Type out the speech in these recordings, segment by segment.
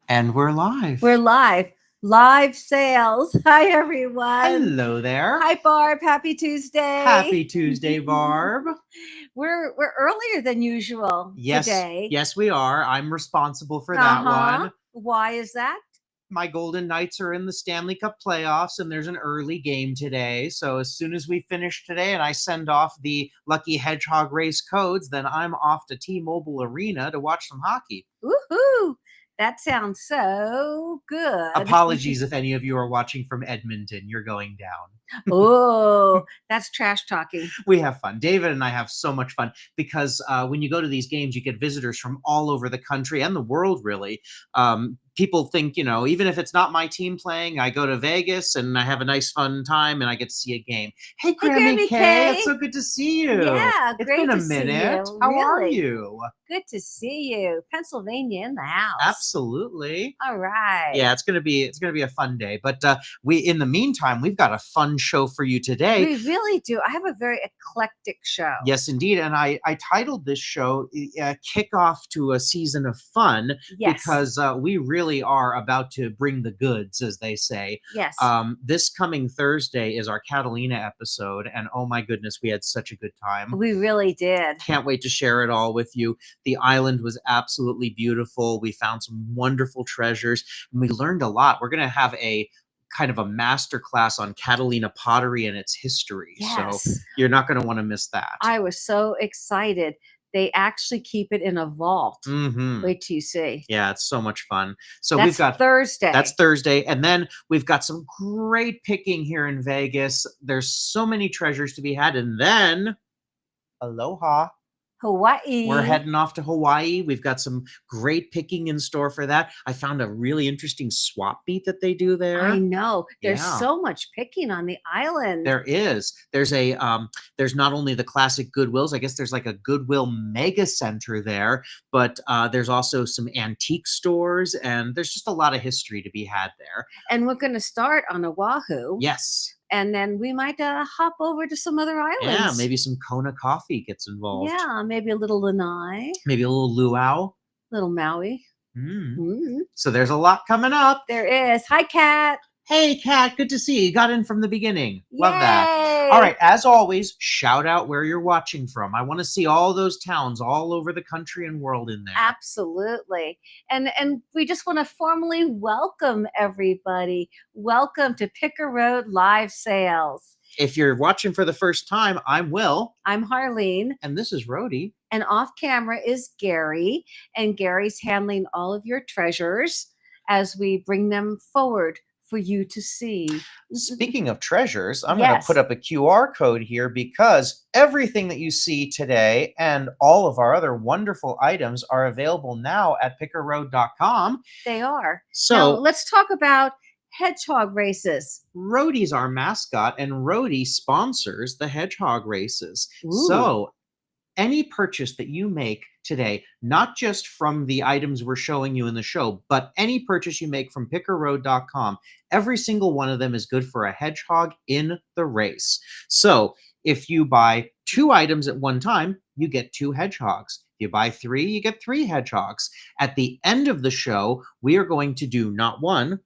And we're live. We're live. Live sales. Hi, everyone. Hello there. Hi, Barb. Happy Tuesday. Happy Tuesday, Barb. We're earlier than usual today. Yes, we are. I'm responsible for that one. Why is that? My Golden Knights are in the Stanley Cup playoffs, and there's an early game today. So as soon as we finish today and I send off the lucky Hedgehog Race codes, then I'm off to T-Mobile Arena to watch some hockey. Woohoo! That sounds so good. Apologies if any of you are watching from Edmonton. You're going down. Oh, that's trash talking. We have fun. David and I have so much fun because when you go to these games, you get visitors from all over the country and the world, really. People think, even if it's not my team playing, I go to Vegas and I have a nice fun time and I get to see a game. Hey, Grammy K, it's so good to see you. Yeah, it's great been a to see minute. you. How Really? are you? Good to see you. Pennsylvania in the house. Absolutely. All right. Yeah, it's gonna be a fun day. But in the meantime, we've got a fun show for you today. We really do. I have a very eclectic show. Yes, indeed. And I titled this show Kickoff to a Season of Fun. Yes. Because we really are about to bring the goods, as they say. Yes. This coming Thursday is our Catalina episode. And oh my goodness, we had such a good time. We really did. Can't wait to share it all with you. The island was absolutely beautiful. We found some wonderful treasures and we learned a lot. We're going to have a kind of a master class on Catalina pottery and its history. Yes. So you're not going to want to miss that. I was so excited. They actually keep it in a vault. Mm-hmm. Wait till you see. Yeah, it's so much fun. So That's we've got Thursday. That's Thursday. And then we've got some great picking here in Vegas. There's so many treasures to be had. And then aloha. Hawaii. We're heading off to Hawaii. We've got some great picking in store for that. I found a really interesting swap beat that they do there. I know. There's so much picking on the island. There is. There's there's not only the classic Goodwills, I guess there's like a Goodwill mega center there, but there's also some antique stores and there's just a lot of history to be had there. And we're going to start on Oahu. Yes. And then we might hop over to some other islands. Yeah, maybe some Kona coffee gets involved. Yeah, maybe a little Lanai. Maybe a little luau. Little Maui. So there's a lot coming up. There is. Hi, Kat. Hey, Kat, good to see you. You got in from the beginning. Love Yay. that. All right, as always, shout out where you're watching from. I want to see all those towns all over the country and world in there. Absolutely. And we just want to formally welcome everybody. Welcome to Picker Road Live Sales. If you're watching for the first time, I'm Will. I'm Harleen. And this is Rhodey. And off camera is Gary. And Gary's handling all of your treasures as we bring them forward for you to see. Speaking of treasures, I'm going to put up a QR code here because everything that you see today and all of our other wonderful items are available now at pickerroad.com. They are. So now, let's talk about Hedgehog Races. Rhodey's our mascot, and Rhodey sponsors the Hedgehog Races. Ooh. So any purchase that you make today, not just from the items we're showing you in the show, but any purchase you make from pickerroad.com, every single one of them is good for a hedgehog in the race. So if you buy 2 items at one time, you get 2 hedgehogs. If you buy 3, you get 3 hedgehogs. At the end of the show, we are going to do not 1,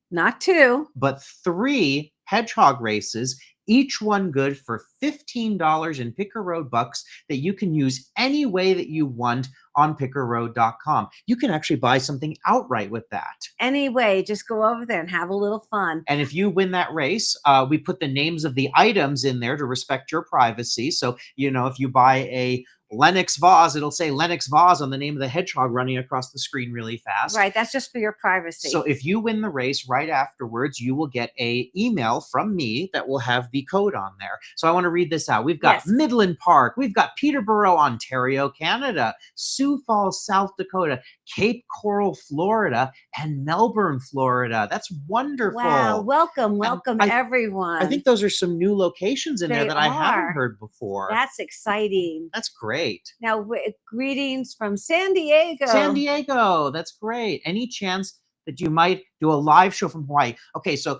not 2, but 3 hedgehog races, each one good for $15 in Picker Road bucks that you can use any way that you want on pickerroad.com. You can actually buy something outright with that. Anyway, just go over there and have a little fun. And if you win that race, we put the names of the items in there to respect your privacy. So, if you buy a Lennox vase, it'll say Lennox vase on the name of the hedgehog running across the screen really fast. Right, that's just for your privacy. So if you win the race right afterwards, you will get an email from me that will have the code on there. So I want to read this out. We've got Midland Park, we've got Peterborough, Ontario, Canada, Sioux Falls, South Dakota, Cape Coral, Florida, and Melbourne, Florida. That's wonderful. Wow, welcome everyone. I think those are some new locations in there that I haven't heard before. That's exciting. That's great. Now, greetings from San Diego. San Diego, that's great. Any chance that you might do a live show from Hawaii? Okay, so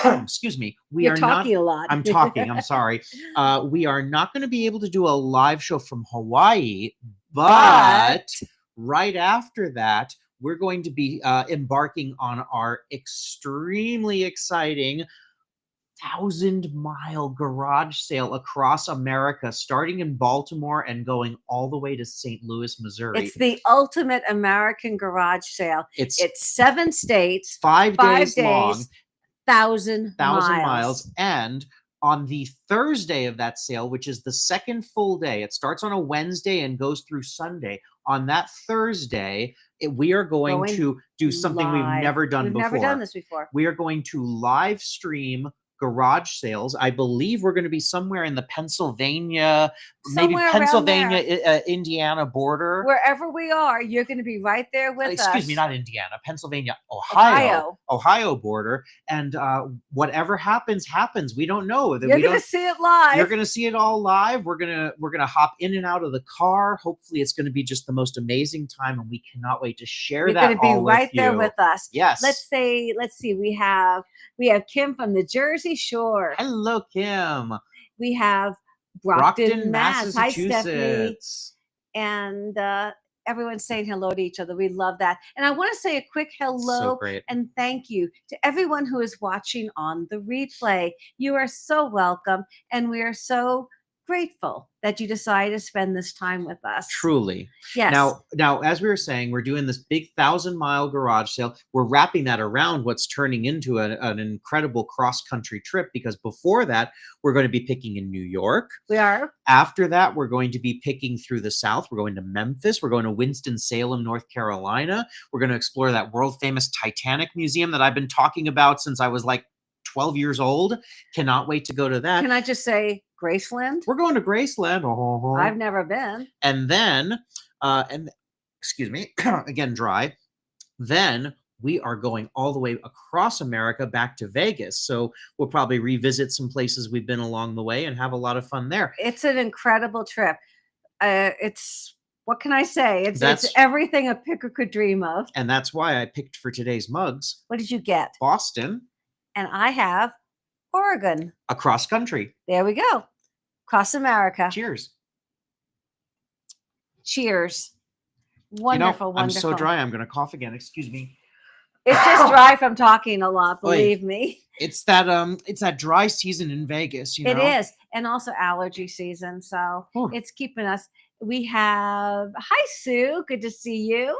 excuse me. You're talking a lot. I'm talking. I'm sorry. We are not going to be able to do a live show from Hawaii, but right after that, we're going to be embarking on our extremely exciting 1,000-mile garage sale across America, starting in Baltimore and going all the way to St. Louis, Missouri. It's the ultimate American garage sale. It's It's 7 states, 5 days long, 1,000 miles. And on the Thursday of that sale, which is the second full day, it starts on a Wednesday and goes through Sunday. On that Thursday, we are going to do something we've never done before. We've never done this before. We are going to live stream garage sales. I believe we're going to be somewhere in the Pennsylvania, Indiana border. Wherever we are, you're going to be right there with us. Excuse me, not Indiana, Pennsylvania, Ohio border. And whatever happens. We don't know. You're going to see it live. You're going to see it all live. We're going to hop in and out of the car. Hopefully, it's going to be just the most amazing time, and we cannot wait to share that. You're going to be right there with us. Yes. Let's see. We have Kim from the Jersey Shore. Hello, Kim. We have Brockton, Massachusetts. Hi, Stephanie. And everyone's saying hello to each other. We love that. And I want to say a quick hello and thank you to everyone who is watching on the replay. You are so welcome, and we are so grateful that you decided to spend this time with us. Truly. Yes. Now, as we were saying, we're doing this big 1,000-mile garage sale. We're wrapping that around what's turning into an incredible cross-country trip, because before that, we're going to be picking in New York. We are. After that, we're going to be picking through the South. We're going to Memphis. We're going to Winston-Salem, North Carolina. We're going to explore that world-famous Titanic Museum that I've been talking about since I was like 12 years old. Cannot wait to go to that. Can I just say Graceland? We're going to Graceland. I've never been. And then, excuse me, again, dry. Then we are going all the way across America back to Vegas. So we'll probably revisit some places we've been along the way and have a lot of fun there. It's an incredible trip. What can I say? It's everything a picker could dream of. And that's why I picked for today's mugs. What did you get? Boston. And I have Oregon. Across country. There we go. Across America. Cheers. Cheers. Wonderful, wonderful. I'm so dry. I'm going to cough again. Excuse me. It's just dry from talking a lot, believe me. It's that dry season in Vegas, you know? It is. And also allergy season. So it's keeping us. We have, hi, Sue. Good to see you.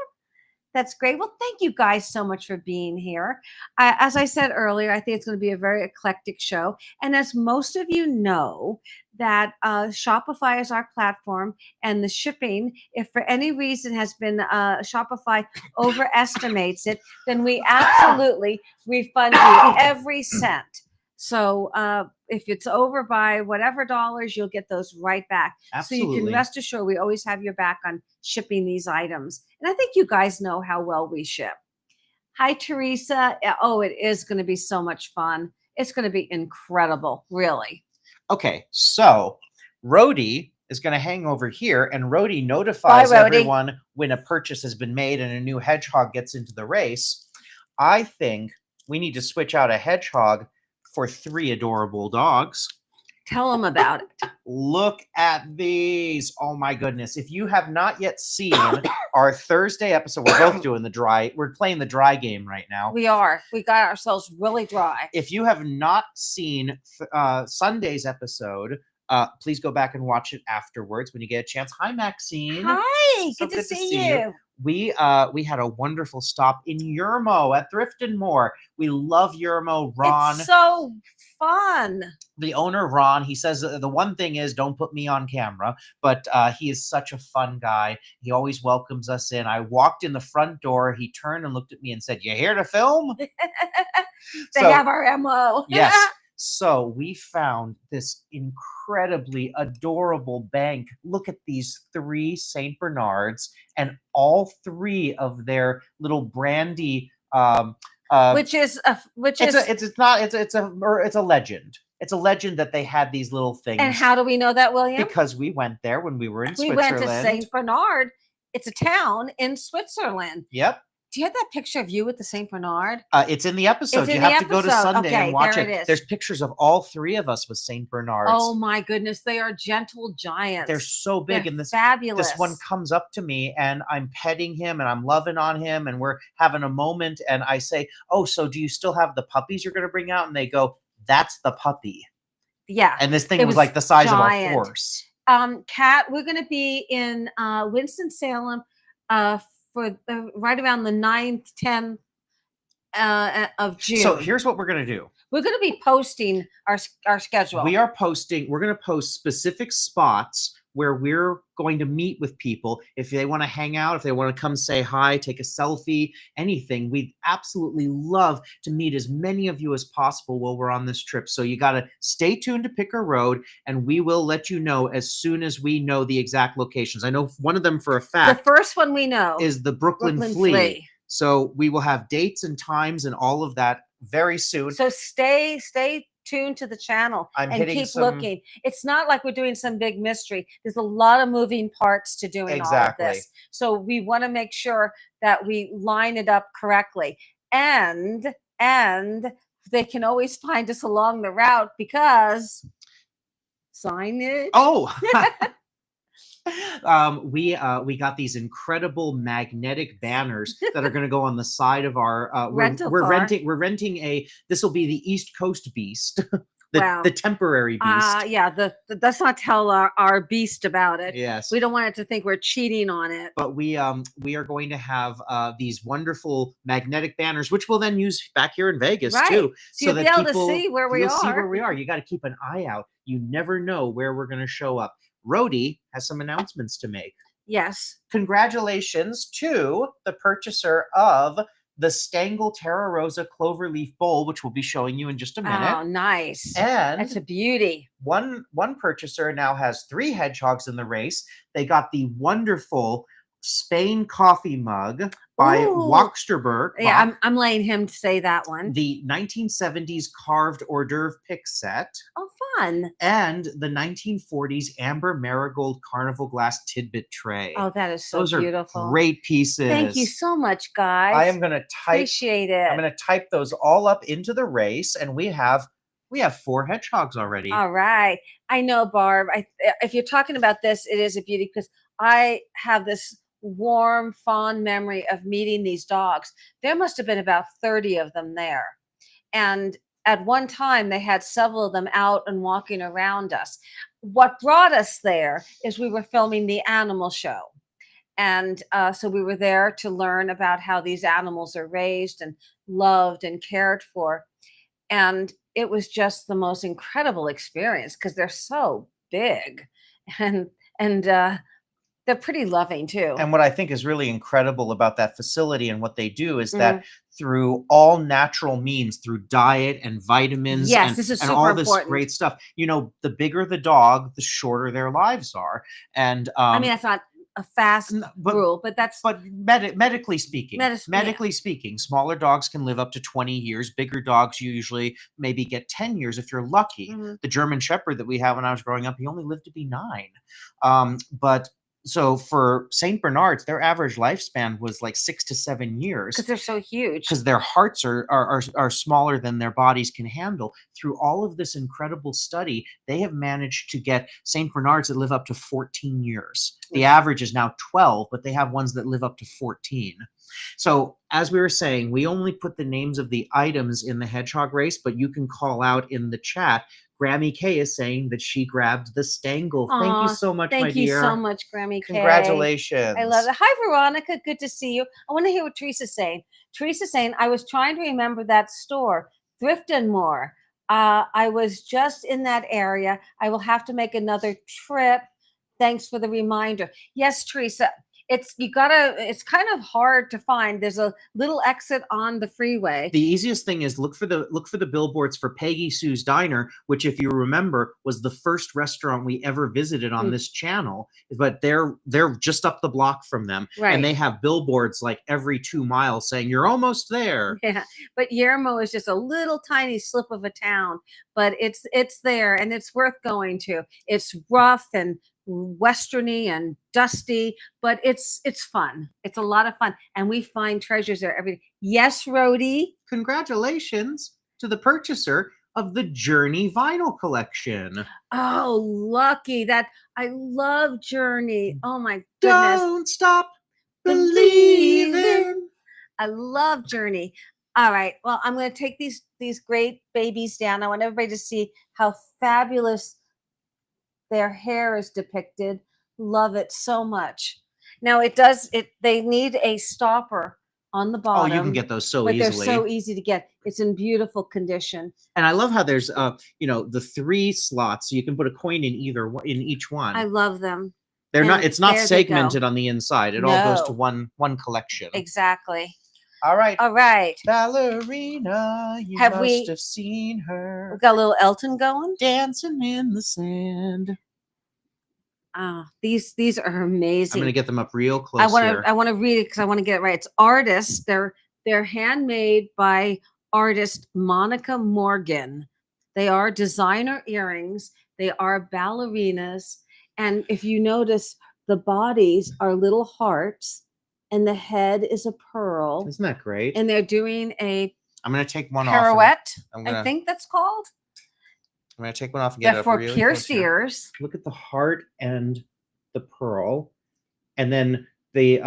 That's great. Well, thank you guys so much for being here. As I said earlier, I think it's going to be a very eclectic show. And as most of you know, that Shopify is our platform, and the shipping, if for any reason has been Shopify overestimates it, then we absolutely refund you every cent. So if it's over by whatever dollars, you'll get those right back. Absolutely. So you can rest assured we always have your back on shipping these items. And I think you guys know how well we ship. Hi, Teresa. Oh, it is going to be so much fun. It's going to be incredible, really. Okay, so Rhodey is going to hang over here, and Rhodey notifies everyone when a purchase has been made and a new hedgehog gets into the race. I think we need to switch out a hedgehog for 3 adorable dogs. Tell them about it. Look at these. Oh my goodness. If you have not yet seen our Thursday episode, we're both doing the dry. We're playing the dry game right now. We are. We got ourselves really dry. If you have not seen Sunday's episode, please go back and watch it afterwards when you get a chance. Hi, Maxine. Hi. Good to see you. We had a wonderful stop in Yermo at Thrift and More. We love Yermo. Ron. It's so fun. The owner, Ron, he says the one thing is don't put me on camera, but he is such a fun guy. He always welcomes us in. I walked in the front door. He turned and looked at me and said, "You here to film?" They have our MO. Yes. So we found this incredibly adorable bank. Look at these 3 St. Bernards and all 3 of their little brandy. It's a legend. It's a legend that they had these little things. And how do we know that, William? Because we went there when we were in Switzerland. We went to St. Bernard. It's a town in Switzerland. Yep. Do you have that picture of you with the Saint Bernard? It's in the episode. in You the have to go to episode. Sunday Okay, and watch there it. it is. There's pictures of all 3 of us with Saint Bernards. Oh my goodness, they are gentle giants. They're so big, They're and fabulous. this one comes up to me, and I'm petting him, and I'm loving on him, and we're having a moment, and I say, "Oh, so do you still have the puppies you're going to bring out?" And they go, "That's the puppy." Yeah. And this thing was like the size giant. of a horse. Kat, we're going to be in Winston-Salem for right around the 9th, 10th of June. So here's what we're going to do. We're going to be posting our schedule. We're going to post specific spots where we're going to meet with people. If they want to hang out, if they want to come say hi, take a selfie, anything, we'd absolutely love to meet as many of you as possible while we're on this trip. So you got to stay tuned to Picker Road, and we will let you know as soon as we know the exact locations. I know one of them for a fact. The first one we know is the Brooklyn Flea. So we will have dates and times and all of that very soon. So stay tuned to the channel and keep looking. It's not like we're doing some big mystery. There's a lot of moving parts to doing all of this. So we want to make sure that we line it up correctly. And they can always find us along the route because signage. Oh. We got these incredible magnetic banners that are going to go on the side of our we're renting this will be the East Coast Beast. The temporary beast. Yeah, let's not tell our beast about it. Yes. We don't want it to think we're cheating on it. But we are going to have these wonderful magnetic banners, which we'll then use back here in Vegas too. So you'll be able to see where we are. You'll see where we are. You got to keep an eye out. You never know where we're going to show up. Rhodey has some announcements to make. Yes. Congratulations to the purchaser of the Stengel Terra Rosa Cloverleaf Bowl, which we'll be showing you in just a minute. Oh, nice. And that's a beauty. One purchaser now has 3 hedgehogs in the race. They got the wonderful Spain coffee mug by Waxterberg. Yeah, I'm letting him say that one. The 1970s carved hors d'oeuvre pick set. Oh, fun. And the 1940s amber marigold carnival glass tidbit tray. Oh, that is so Those beautiful. Are great pieces. Thank you so much, guys. I am going to appreciate it. I'm going to type those all up into the race, and we have 4 hedgehogs already. All right. I know, Barb. If you're talking about this, it is a beauty because I have this warm, fond memory of meeting these dogs. There must have been about 30 of them there. And at one time, they had several of them out and walking around us. What brought us there is we were filming the animal show. And so we were there to learn about how these animals are raised and loved and cared for. And it was just the most incredible experience because they're so big and they're pretty loving too. And what I think is really incredible about that facility and what they do is that through all natural means, through diet and vitamins and all this great stuff, you know, the bigger the dog, the shorter their lives are. And I mean, that's not a fast rule, but that's medically speaking, speaking, smaller dogs can live up to 20 years. Bigger dogs usually maybe get 10 years if you're lucky. The German Shepherd that we had when I was growing up, he only lived to be 9. So for St. Bernards, their average lifespan was like 6 to 7 years. Because they're so huge. Because their hearts are smaller than their bodies can handle. Through all of this incredible study, they have managed to get St. Bernards that live up to 14 years. The average is now 12, but they have ones that live up to 14. So as we were saying, we only put the names of the items in the hedgehog race, but you can call out in the chat. Grammy K is saying that she grabbed the Stengel. Thank you so much, my dear. Thank you so much, Grammy K. Congratulations. I love it. Hi, Veronica. Good to see you. I want to hear what Teresa's saying. Teresa's saying, I was trying to remember that store, Thrift and More. I was just in that area. I will have to make another trip. Thanks for the reminder. Yes, Teresa. It's kind of hard to find. There's a little exit on the freeway. The easiest thing is look for the billboards for Peggy Sue's Diner, which, if you remember, was the first restaurant we ever visited on this channel. But they're just up the block from them, and they have billboards like every 2 miles saying you're almost there. Yeah, but Yermo is just a little tiny slip of a town, but it's there and it's worth going to. It's rough and westerny and dusty, but it's fun. It's a lot of fun, and we find treasures there every day. Yes, Rhodey. Congratulations to the purchaser of the Journey vinyl collection. Oh, lucky that I love Journey. Oh my goodness. Don't stop believing. I love Journey. All right. Well, I'm going to take these great babies down. I want everybody to see how fabulous their hair is depicted. Love it so much. Now they need a stopper on the bottom. Oh, you can get those so but easily. They're so easy to get. It's in beautiful condition. And I love how there's the 3 slots, so you can put a coin in each one. I love them. It's not segmented on the inside. It all goes to one collection. Exactly. All right. Ballerina, you must have seen her. We've got a little Elton going. Dancing in the sand. These are amazing. I'm going to get them up real close here. I want to read it because I want to get it right. It's artists. They're handmade by artist Monica Morgan. They are designer earrings. They are ballerinas. And if you notice, the bodies are little hearts and the head is a pearl. Isn't that great? And they're doing a I'm going to take one pirouette, off. I think that's called. I'm going to take one off and get it up for really pierced close here. ears. Look at the heart and the pearl. And then the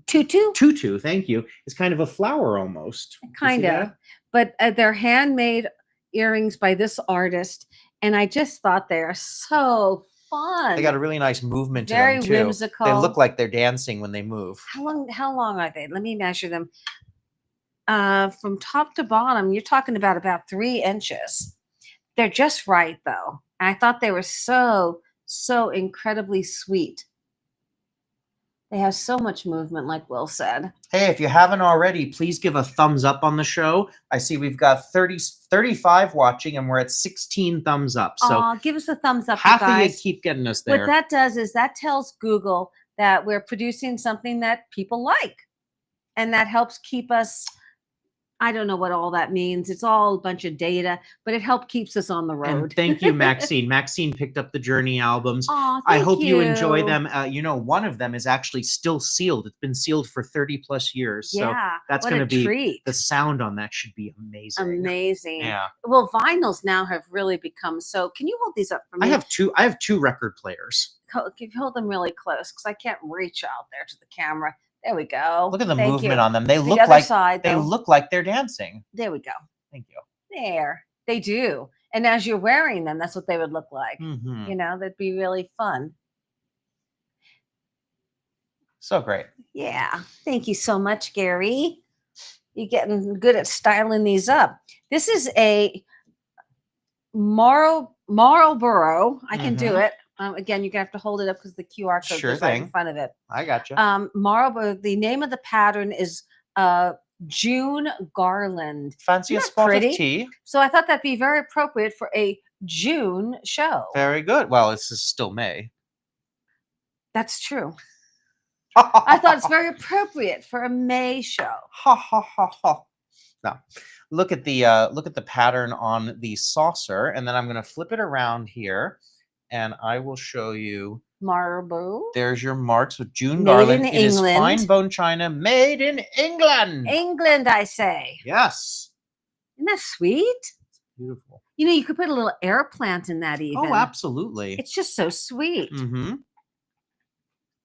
tutu, thank you, is kind of a flower almost. Kind of. But they're handmade earrings by this artist. And I just thought they are so fun. They got a really nice movement to Very them too. whimsical. They look like they're dancing when they move. How long are they? Let me measure them. From top to bottom, you're talking about 3 inches. They're just right though. I thought they were so incredibly sweet. They have so much movement, like Will said. Hey, if you haven't already, please give a thumbs up on the show. I see we've got 35 watching, and we're at 16 thumbs up. So give us a thumbs up, half guys. of you keep getting us there. What that does is that tells Google that we're producing something that people like, and that helps keep us. I don't know what all that means. It's all a bunch of data, but it keeps us on the road. And thank you, Maxine. Maxine picked up the Journey albums. Aw, I hope you enjoy them. One of them is actually still sealed. It's been sealed for 30 plus years. So that's going to be treat. The sound on that should be amazing. Amazing. Yeah. Well, vinyls now have really become so. Can you hold these up for me? I have 2 record players. Hold them really close because I can't reach out there to the camera. There we go. Look at the movement on them. They look like they're dancing. There we go. Thank you. There. They do. And as you're wearing them, that's what they would look like. Mm-hmm. That'd be really fun. So great. Yeah. Thank you so much, Gary. You're getting good at styling these up. This is a Marorrow Burrow. I can do it. Again, you're going to have to hold it up because the QR code is right in front of it. I got you. Marorrow, the name of the pattern is June Garland. Fancy a spot of tea. So I thought that'd be very appropriate for a June show. Very good. Well, this is still May. That's true. I thought it's very appropriate for a May show. Ha ha ha ha. Now, look at the pattern on the saucer, and then I'm going to flip it around here. And I will show you. Marabou. There's your marks with June Garland. It is fine bone china, made in England. England, I say. Yes. Isn't that sweet? It's beautiful. You could put a little air plant in that even. Oh, absolutely. It's just so sweet. Mm-hmm.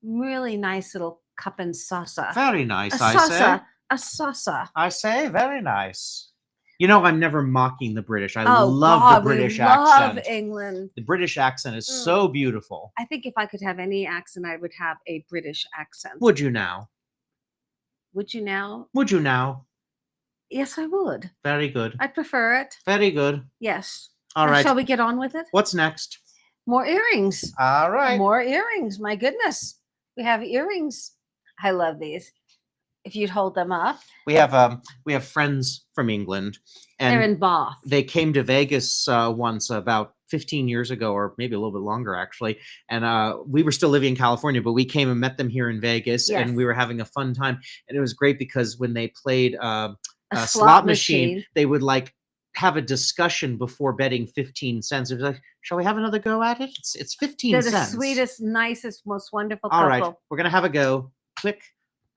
Really nice little cup and saucer. Very nice, A saucer. I say, very nice. I'm never mocking the British. I love the British accent. Love England. The British accent is so beautiful. I think if I could have any accent, I would have a British accent. Would you now? Would you now? Would you now? Yes, I would. Very good. I'd prefer it. Very good. Yes. All right. Shall we get on with it? What's next? More earrings. All right. More earrings. My goodness. We have earrings. I love these. If you'd hold them up. We have friends from England, and they're in Bath. They came to Vegas once about 15 years ago, or maybe a little bit longer actually. And we were still living in California, but we came and met them here in Vegas, and we were having a fun time. And it was great because when they played a slot machine, they would have a discussion before betting 15 cents. It was like, shall we have another go at it? It's 15 They're the cents. sweetest, nicest, most wonderful All couple. right, we're gonna have a go. Click.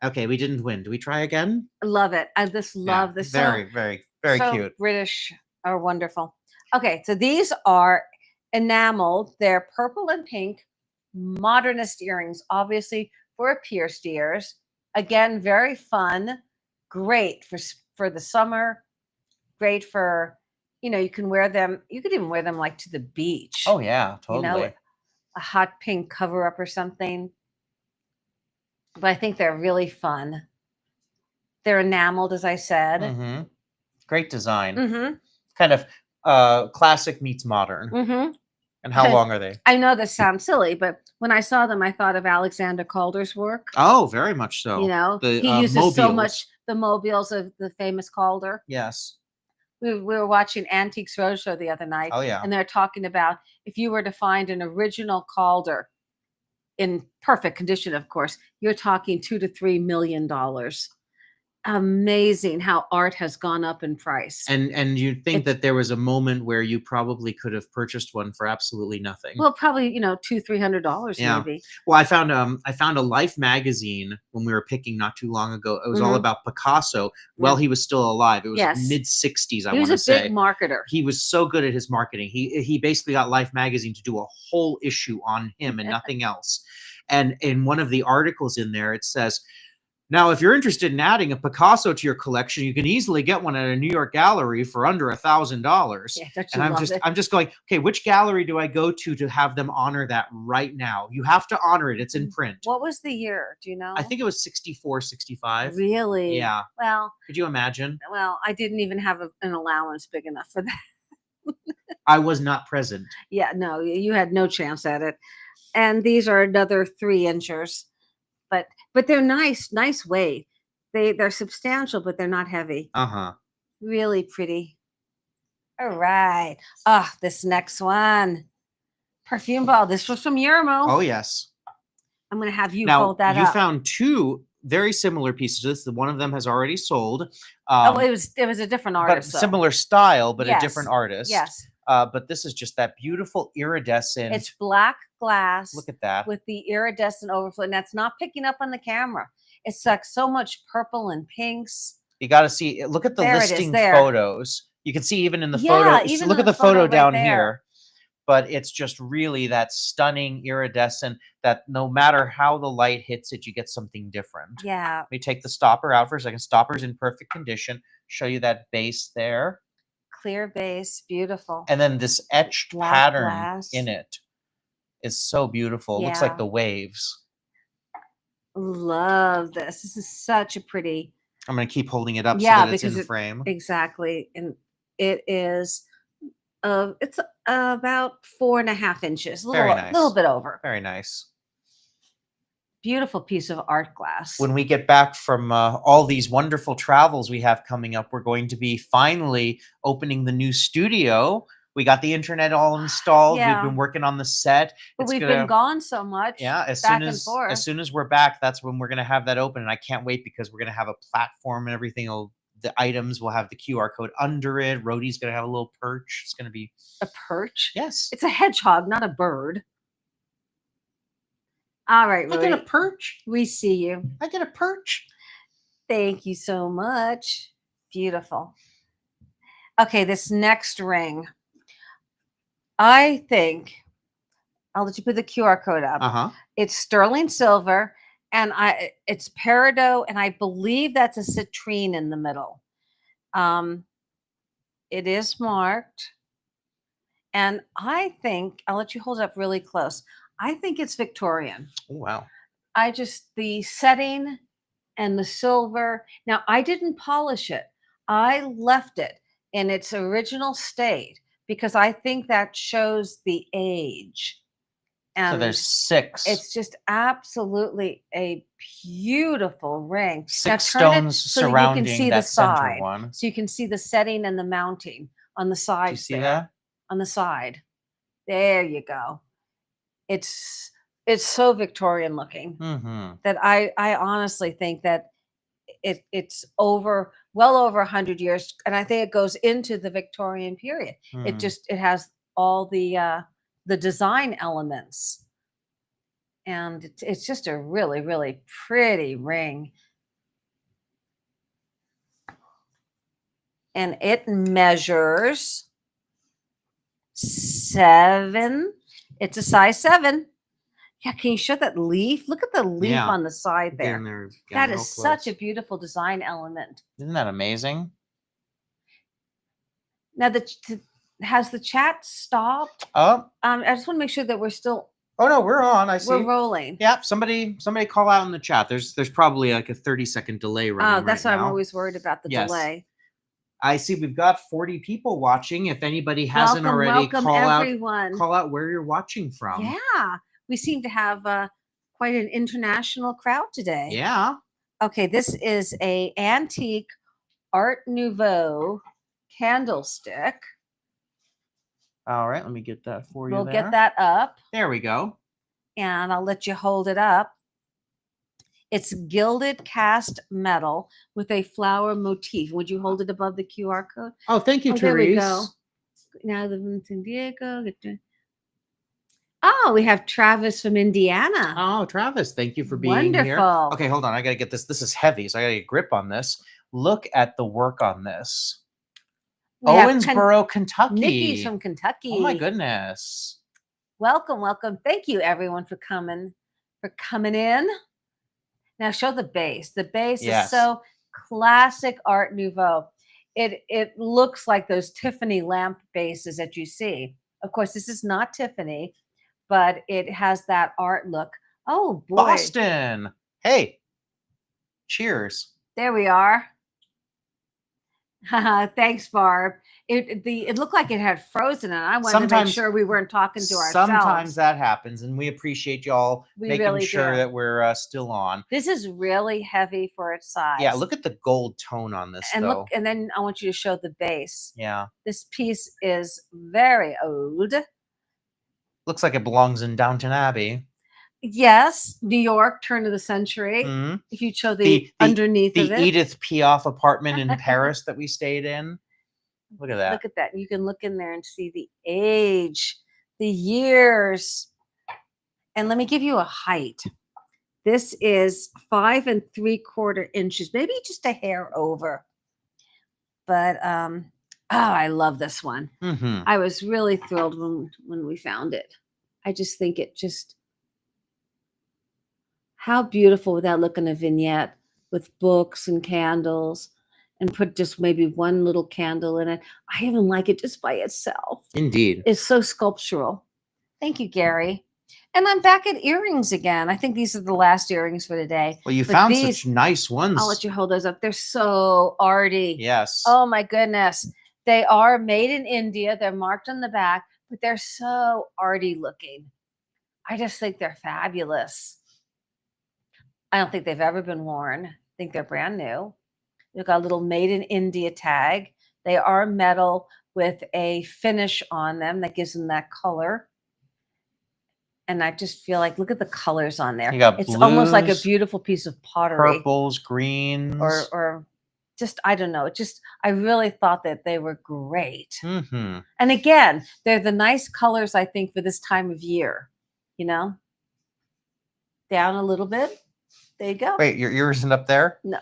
Okay, we didn't win. Do we try again? I love it. I just love this. Very, very, very so cute. British are wonderful. Okay, so these are enameled. They're purple and pink modernist earrings, obviously for pierced ears. Again, very fun. Great for the summer. Great for, you can wear them. You could even wear them like to the beach. Oh yeah, totally. A hot pink cover up or something. But I think they're really fun. They're enameled, as I said. Mm-hmm. Great design. Mm-hmm. Kind of classic meets modern. Mm-hmm. And how long are they? I know this sounds silly, but when I saw them, I thought of Alexander Calder's work. Oh, very much so. He uses so much the mobiles of the famous Calder. Yes. We were watching Antiques Roadshow the other night. Oh, yeah. And they're talking about if you were to find an original Calder in perfect condition, of course, you're talking $2 to $3 million. Amazing how art has gone up in price. And you'd think that there was a moment where you probably could have purchased one for absolutely nothing. Well, probably, $200-300 maybe. Well, I found a Life magazine when we were picking not too long ago. It was all about Picasso while he was still alive. It was mid-60s, I want to say. He was a big marketer. He was so good at his marketing. He basically got Life magazine to do a whole issue on him and nothing else. And in one of the articles in there, it says, now, if you're interested in adding a Picasso to your collection, you can easily get one at a New York gallery for under $1,000. Yeah, and I'm just going, okay, which gallery do I go to have them honor that right now? You have to honor it. It's in print. What was the year? Do you know? I think it was 64, 65. Really? Yeah. Well, could you imagine? Well, I didn't even have an allowance big enough for that. I was not present. Yeah, no, you had no chance at it. And these are another 3-inchers. But they're nice weight. They're substantial, but they're not heavy. Uh-huh. Really pretty. All right. This next one. Perfume ball. This was from Yermo. Oh, yes. I'm going to have you hold that up. You found two very similar pieces to this. One of them has already sold. It was a different artist. But similar style, but yes. a different artist. Yes. But this is just that beautiful iridescent. It's black glass. Look at that. With the iridescent overflow. And that's not picking up on the camera. It's like so much purple and pinks. You got to see. Look at the listing photos. You can see even in the photo. Even look at the photo right down there. here. But it's just really that stunning iridescent that no matter how the light hits it, you get something different. Yeah. Let me take the stopper out for a second. Stopper's in perfect condition. Show you that base there. Clear base, beautiful. And then this etched pattern in it is so beautiful. It looks like the waves. Love this. This is such a pretty. I'm going to keep holding it up so that it's in frame. Exactly. And it is, it's about 4.5 inches. Very nice. A little bit over. Very nice. Beautiful piece of art glass. When we get back from all these wonderful travels we have coming up, we're going to be finally opening the new studio. We got the internet all installed. Yeah. We've been working on the set. But we've been gone so much. Yeah, as soon as we're back, that's when we're going to have that open. And I can't wait because we're going to have a platform and everything. The items will have the QR code under it. Rhodey's going to have a little perch. It's going to be a perch. Yes, it's a hedgehog, not a bird. All right, Rhodey. I get a perch. We see you. I get a perch. Thank you so much. Beautiful. Okay, this next ring. I think I'll let you put the QR code up. It's sterling silver, and it's peridot, and I believe that's a citrine in the middle. It is marked, and I think I'll let you hold it up really close. I think it's Victorian. Oh, wow. The setting and the silver. Now, I didn't polish it. I left it in its original state because I think that shows the age. And so there's 6. It's just absolutely a beautiful ring. 6 stones surrounding you can see that the side. center one. So you can see the setting and the mounting on the side. Do you see that? On the side. There you go. It's so Victorian looking that I honestly think that it's well over 100 years, and I think it goes into the Victorian period. It has all the design elements, and it's just a really, really pretty ring. And it measures 7. It's a size 7. Yeah, can you show that leaf? Look at the leaf on the side there. That is such a beautiful design element. Isn't that amazing? Now, has the chat stopped? Oh, I just want to make sure that we're still. Oh no, we're on. I see. We're rolling. Yeah, somebody call out in the chat. There's probably like a 30-second delay running. Oh, that's right why now. I'm always worried about the delay. I see we've got 40 people watching. If anybody hasn't already, call out where you're watching from. Yeah, we seem to have quite an international crowd today. Yeah. Okay, this is a antique Art Nouveau candlestick. All right, let me get that for you. We'll get that up. There we go. And I'll let you hold it up. It's gilded cast metal with a flower motif. Would you hold it above the QR code? Oh, thank you, There we Therese. go. Now the in San Diego. Oh, we have Travis from Indiana. Oh, Travis, thank you for being here. Wonderful. Okay, hold on. I got to get this. This is heavy, so I got to get grip on this. Look at the work on this. Owensboro, Kentucky. Nikki's from Kentucky. Oh my goodness. Welcome, welcome. Thank you everyone for coming in. Now show the base. The base is so classic Art Nouveau. It looks like those Tiffany lamp bases that you see. Of course, this is not Tiffany, but it has that art look. Oh boy. Boston. Hey. Cheers. There we are. Thanks, Barb. It looked like it had frozen, and I wanted to make sure we weren't talking to ourselves. Sometimes that happens, and we appreciate y'all making sure that we're still on. This is really heavy for its size. Yeah, look at the gold tone on this, and though. Look, and then I want you to show the base. Yeah. This piece is very old. Looks like it belongs in Downton Abbey. Yes, New York, turn of the century. Mm-hmm. If you show the underneath of it. The Edith Piaf apartment in Paris that we stayed in. Look at that. Look at that. You can look in there and see the age, the years. And let me give you a height. This is 5 3/4 inches, maybe just a hair over. But I love this one. Mm-hmm. I was really thrilled when we found it. I just think how beautiful would that look in a vignette with books and candles, and put just maybe one little candle in it. I even like it just by itself. Indeed. It's so sculptural. Thank you, Gary. And I'm back at earrings again. I think these are the last earrings for today. Well, you found such nice ones. I'll let you hold those up. They're so arty. Yes. Oh my goodness. They are made in India. They're marked on the back, but they're so arty looking. I just think they're fabulous. I don't think they've ever been worn. I think they're brand new. They've got a little made in India tag. They are metal with a finish on them that gives them that color. And I just feel like, look at the colors on there. It's blues, almost like a beautiful piece of pottery. Purples, greens. Or just, I don't know. I really thought that they were great. Mm-hmm. And again, they're the nice colors, I think, for this time of year. You know? Down a little bit. There you go. Wait, your ear isn't up there? No.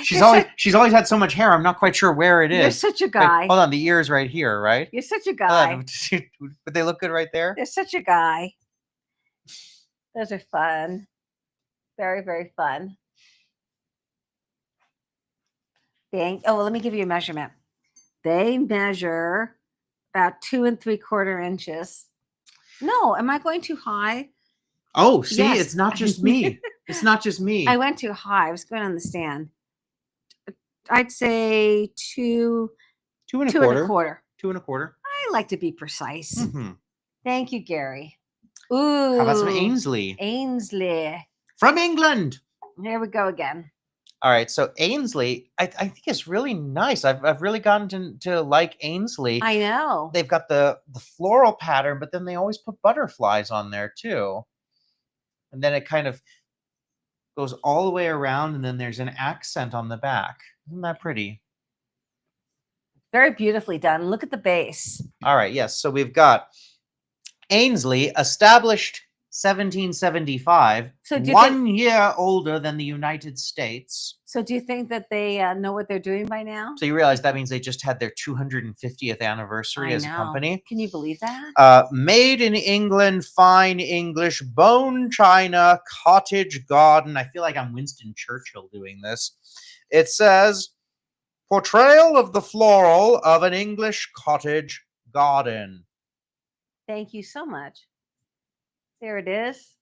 She's always had so much hair. I'm not quite sure where it is. You're such a guy. Wait, hold on, the ear is right here, right? You're such a guy. But they look good right there. You're such a guy. Those are fun. Very, very fun. Let me give you a measurement. They measure about 2 3/4 inches. No, am I going too high? Oh, see, yes. It's not just me. It's not just me. I went too high. I was going on the stand. I'd say 2 1/4. 2 1/4. 2 1/4. I like to be precise. Mm-hmm. Thank you, Gary. Ooh. How about some Ainsley? Ainsley. From England. Here we go again. All right, so Ainsley, I think it's really nice. I've really gotten to like Ainsley. I know. They've got the floral pattern, but then they always put butterflies on there too. And then it kind of goes all the way around, and then there's an accent on the back. Isn't that pretty? Very beautifully done. Look at the base. All right, yes. So we've got Ainsley, established 1775, So do you one year older than the United States. So do you think that they know what they're doing by now? So you realize that means they just had their 250th anniversary I as a know. company. Can you believe that? Made in England, fine English, bone china, Cottage Garden. I feel like I'm Winston Churchill doing this. It says, portrayal of the floral of an English cottage garden. Thank you so much. There it is.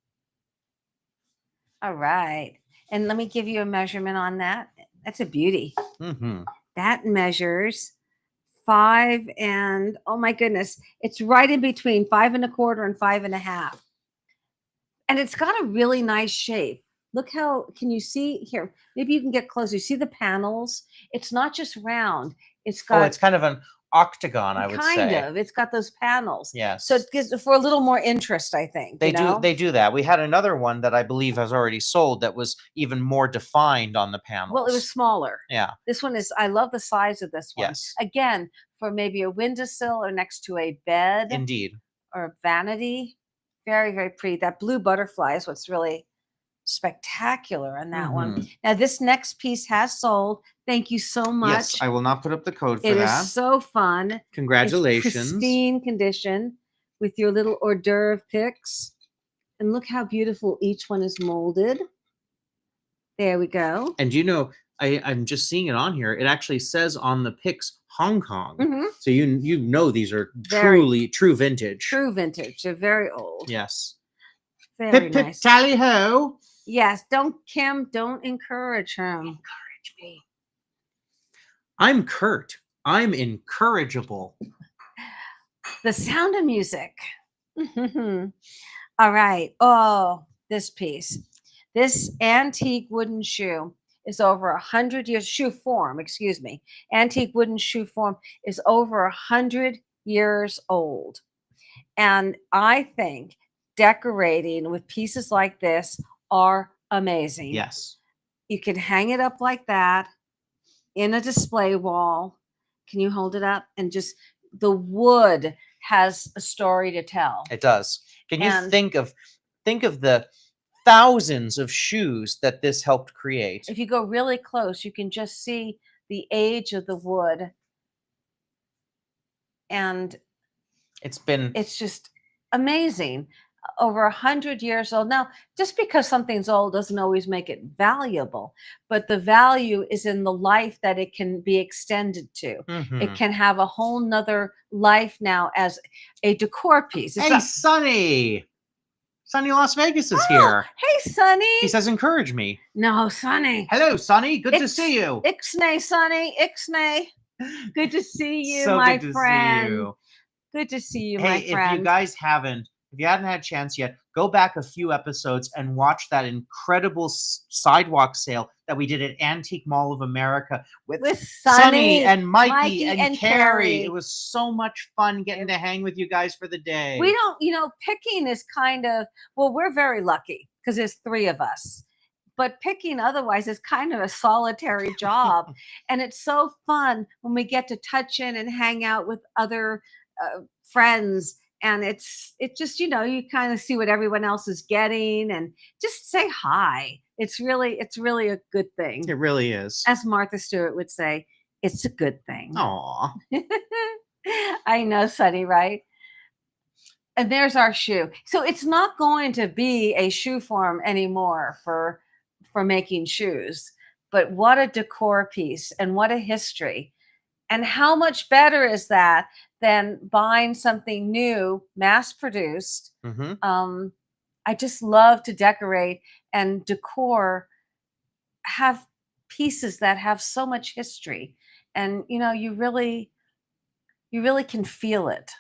All right. And let me give you a measurement on that. That's a beauty. Mm-hmm. That measures 5 and, oh my goodness, it's right in between 5 1/4 and 5 1/2. And it's got a really nice shape. Look how, can you see here? Maybe you can get closer. You see the panels? It's not just round. It's got. Oh, it's kind of an octagon, I would say. Kind of. It's got those panels. Yes. So it gives for a little more interest, I think. They do that. We had another one that I believe has already sold that was even more defined on the panels. Well, it was smaller. Yeah. This one is, I love the size of this one. Yes. Again, for maybe a windowsill or next to a bed. Indeed. Or a vanity. Very, very pretty. That blue butterfly is what's really spectacular on that one. Now, this next piece has sold. Thank you so much. Yes, I will not put up the code for It that. is so fun. Congratulations. It's pristine condition with your little hors d'oeuvre picks. And look how beautiful each one is molded. There we go. And you know, I'm just seeing it on here. It actually says on the picks Hong Kong. Mm-hmm. So you know these are true vintage. True vintage. They're very old. Yes. Very Pip, pip, nice. tally ho. Yes. Kim, don't encourage him. Encourage me. I'm Kurt. I'm incorrigible. The Sound of Music. All right. Oh, this piece. This antique wooden shoe is over 100 years. Shoe form, excuse me. Antique wooden shoe form is over 100 years old. And I think decorating with pieces like this are amazing. Yes. You can hang it up like that in a display wall. Can you hold it up? And just the wood has a story to tell. It does. Can you think of the thousands of shoes that this helped create? If you go really close, you can just see the age of the wood. And it's just amazing. Over 100 years old. Now, just because something's old doesn't always make it valuable, but the value is in the life that it can be extended to. It can have a whole nother life now as a decor piece. Hey, Sonny! Sonny Las Vegas is here. Hey, Sonny. He says, encourage me. No, Sonny. Hello, Sonny. Good to see you. Ixnay, Sonny. Ixnay. Good to see you, so my good to friend. See you. Good to see you, hey, my friend. If you guys if you hadn't had a chance yet, go back a few episodes and watch that incredible sidewalk sale that we did at Antique Mall of America with Sonny and Mikey and Carrie. It was so much fun getting to hang with you guys for the day. We don't, picking is kind of, well, we're very lucky because there's 3 of us. But picking otherwise is kind of a solitary job. And it's so fun when we get to touch in and hang out with other friends. And it's just, you kind of see what everyone else is getting and just say hi. It's really a good thing. It really is. As Martha Stewart would say, it's a good thing. Aw. I know, Sonny, right? And there's our shoe. So it's not going to be a shoe form anymore for making shoes. But what a decor piece and what a history. And how much better is that than buying something new, mass-produced? I just love to decorate, and decor have pieces that have so much history. And, you really can feel it.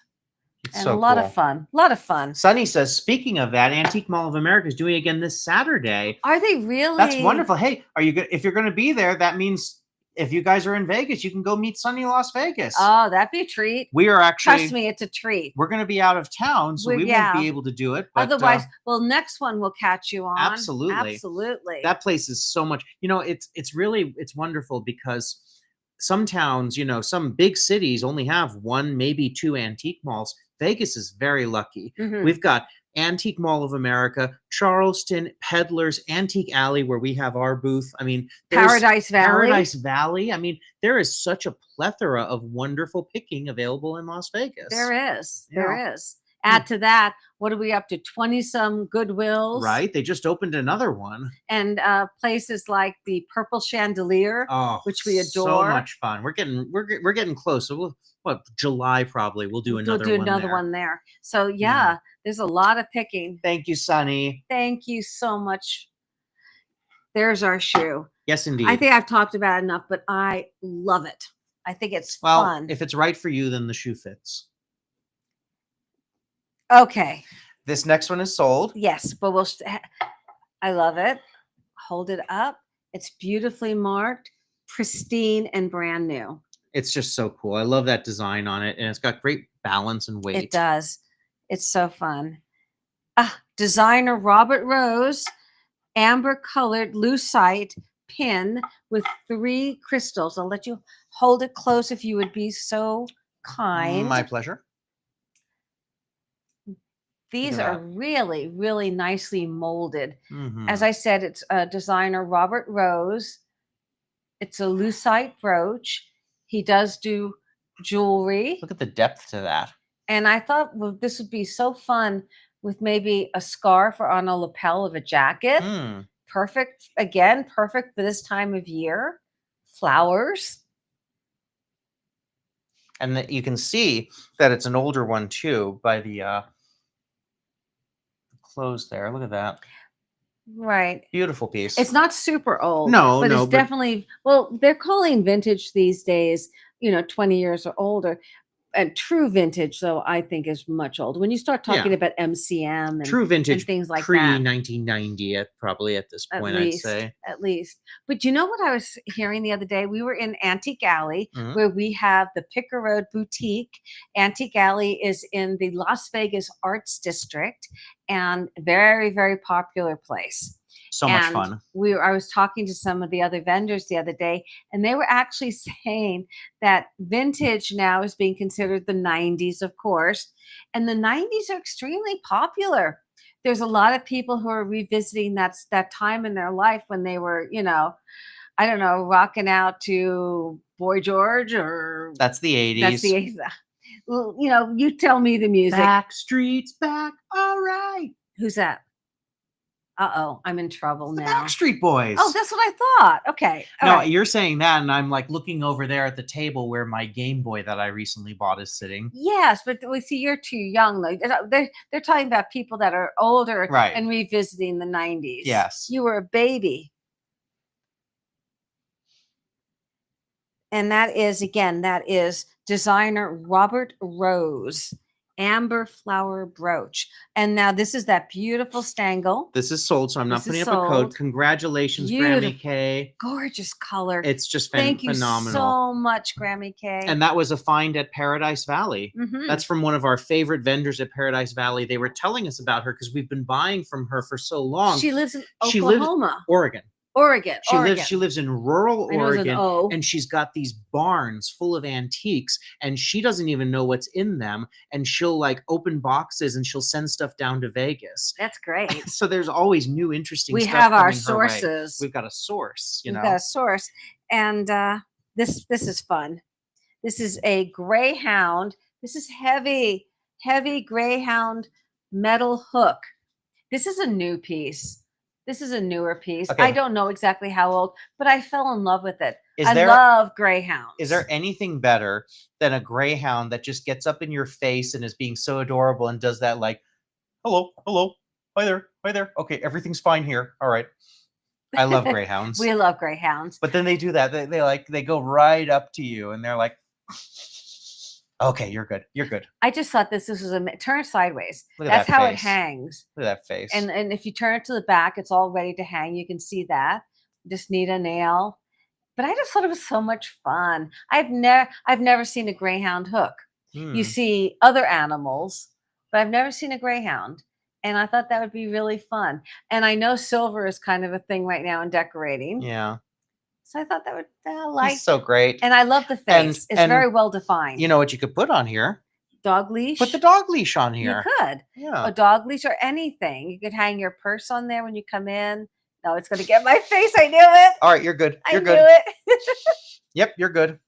It's and so a lot cool. of fun. A lot of fun. Sonny says, speaking of that, Antique Mall of America is doing it again this Saturday. Are they really? That's wonderful. Hey, are you good? If you're going to be there, that means if you guys are in Vegas, you can go meet sunny Las Vegas. Oh, that'd be a treat. We are actually, Trust me, it's a treat. we're going to be out of town, so we won't be able to do it. But, otherwise, well, next one will catch you on. Absolutely. Absolutely. That place is so much, it's wonderful because some towns, some big cities only have one, maybe two antique malls. Vegas is very lucky. Mhm. We've got Antique Mall of America, Charleston, Peddlers, Antique Alley, where we have our booth. I mean, Paradise Valley. Paradise Valley. I mean, there is such a plethora of wonderful picking available in Las Vegas. There is. Yeah. There is. Add to that, what are we up to? 20-some Goodwills. Right. They just opened another one. And places like the Purple Chandelier, which we adore. So much fun. We're getting close. So July probably we'll do another one there. So yeah, there's a lot of picking. Thank you, Sunny. Thank you so much. There's our shoe. Yes, indeed. I think I've talked about it enough, but I love it. I think it's fun. If it's right for you, then the shoe fits. Okay. This next one is sold. Yes, but I love it. Hold it up. It's beautifully marked, pristine, and brand new. It's just so cool. I love that design on it, and it's got great balance and weight. It does. It's so fun. Designer Robert Rose, amber-colored lucite pin with 3 crystals. I'll let you hold it close if you would be so kind. My pleasure. These are really, really nicely molded. Mm-hmm. As I said, it's designer Robert Rose. It's a lucite brooch. He does do jewelry. Look at the depth to that. And I thought, well, this would be so fun with maybe a scarf or on a lapel of a jacket. Perfect. Again, perfect for this time of year. Flowers. And that you can see that it's an older one too by the close there. Look at that. Right. Beautiful piece. It's not super old. But it's definitely, well, they're calling vintage these days, 20 years or older. And true vintage, though, I think is much older. When you start talking about MCM and true vintage, and things like pre that. 1990 probably at this point, I'd say. At least. But you know what I was hearing the other day? We were in Antique Alley, where we have the Picker Road Boutique. Antique Alley is in the Las Vegas Arts District, and very, very popular place. So much fun. I was talking to some of the other vendors the other day, and they were actually saying that vintage now is being considered the 90s, of course, and the 90s are extremely popular. There's a lot of people who are revisiting that time in their life when they were, I don't know, rocking out to Boy George or that's the 80s. That's the 80s. Well, you tell me the music. Backstreet's back. All right. Who's that? Uh-oh, I'm in trouble now. Backstreet Boys. Oh, that's what I thought. Okay. No, you're saying that, and I'm like looking over there at the table where my Game Boy that I recently bought is sitting. Yes, but we see you're too young. Though. They're talking about people that are older and revisiting the 90s. Yes. You were a baby. And that is designer Robert Rose. Amber flower brooch. And now this is that beautiful stangle. This is sold, so I'm not putting up a code. Congratulations, Grammy K. Gorgeous color. It's just Thank phenomenal. you so much, Grammy K. And that was a find at Paradise Valley. That's from one of our favorite vendors at Paradise Valley. They were telling us about her because we've been buying from her for so long. She lives in Oklahoma. Oregon. Oregon. She lives in rural Oregon, and she's got these barns full of antiques, and she doesn't even know what's in them, and she'll open boxes and she'll send stuff down to Vegas. That's great. So there's always new interesting we stuff. We have our sources. We've got a source, We've got a source. And this is fun. This is a Greyhound. This is heavy Greyhound metal hook. This is a new piece. This is a newer piece. Okay. I don't know exactly how old, but I fell in love with it. I love Greyhounds. Is there anything better than a Greyhound that just gets up in your face and is being so adorable and does that hello, hi there. Okay, everything's fine here. All right. I love Greyhounds. We love Greyhounds. But then they do that. They go right up to you and they're like, okay, you're good. You're good. I just thought this was turn it sideways. That's how it hangs. Look at that face. And if you turn it to the back, it's all ready to hang. You can see that. Just need a nail. But I just thought it was so much fun. I've never seen a greyhound hook. You Hmm. see other animals, but I've never seen a greyhound. And I thought that would be really fun. And I know silver is kind of a thing right now in decorating. Yeah. So I thought that would He's so great. and I love the face. It's very well defined. You know what you could put on here? Dog leash. Put the dog leash on You here. could. Yeah. A dog leash or anything. You could hang your purse on there when you come in. No, it's going to get my face. I knew it. All right, you're good. You're I good. knew it. Yep, you're good.